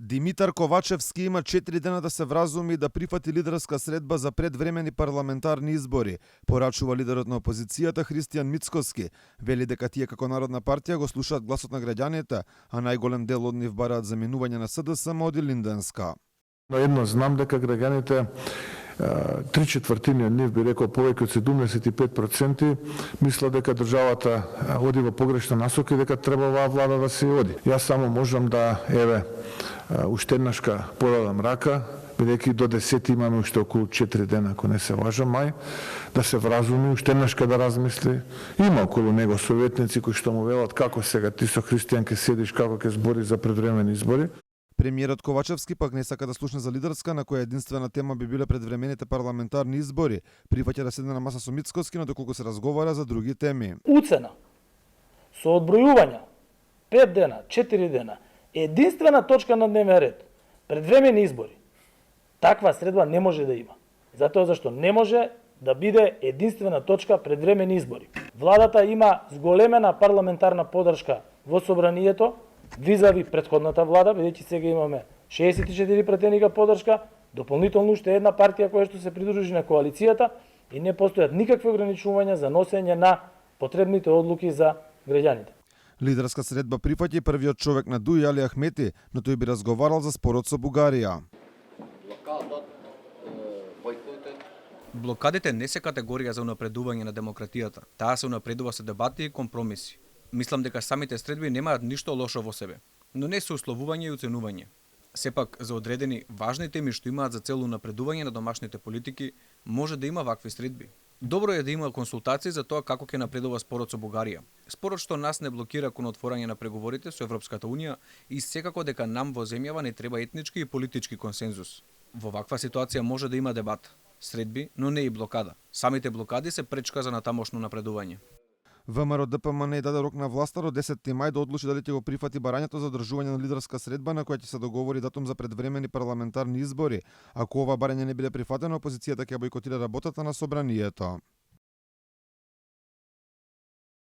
Димитар Ковачевски има 4 дена да се вразуми и да прифати лидерска средба за предвремени парламентарни избори, порачува лидерот на опозицијата Христијан Мицкоски. Вели дека тие како Народна партија го слушаат гласот на граѓаните, а најголем дел од нив бараат заминување на СДСМ од Илинденска. Но едно знам дека граѓаните 3/4 од нив, би рекол повеќе од 75%, мисла дека државата оди во погрешна насока и дека треба оваа влада да се оди. Јас само можам да уште еднашка подадам рака, бидејќи до 10 имаме уште околу 4 дена, ако не се лажам, мај, да се вразуми, уште еднашка да размисли. Има околу него советници кои што му велат како сега ти со Христијан ке седиш, како ке збори за предвремени избори. Премиерот Ковачевски пак не сака да слушне за лидерска, на која единствена тема би биле предвремените парламентарни избори. Прифаќа да седне на маса со Мицкоски, но доколку се разговара за други теми. Уцена со одбројување 5 дена, 4 дена, единствена точка на дневен ред, предвремени избори. Таква средба не може да има. Затоа зашто не може да биде единствена точка предвремени избори. Владата има зголемена парламентарна поддршка во собранието, визави претходната влада, бидејќи сега имаме 64 пратеника поддршка, дополнително уште една партија која што се придружи на коалицијата и не постојат никакви ограничувања за носење на потребните одлуки за граѓаните. Лидерска средба прифаќа и првиот човек на ДУИ Али Ахмети, но тој би разговарал за спорот со Бугарија. Блокадите не се категорија за унапредување на демократијата. Таа се унапредува со дебати и компромиси. Мислам дека самите средби немаат ништо лошо во себе, но не се условување и оценување. Сепак, за одредени важни теми што имаат за цел унапредување на домашните политики, може да има вакви средби. Добро е да има консултации за тоа како ќе напредува спорот со Бугарија. Спорот што нас не блокира кон отворање на преговорите со Европската унија и секако дека нам во земјава не треба етнички и политички консензус. Во ваква ситуација може да има дебат, средби, но не и блокада. Самите блокади се пречка за натамошно напредување. ВМРО ДПМН даде рок на власта до 10 мај да одлучи дали ќе го прифати барањето за одржување на лидерска средба на која ќе се договори датум за предвремени парламентарни избори. Ако ова барање не биде прифатено, опозицијата ќе бојкотира работата на собранието.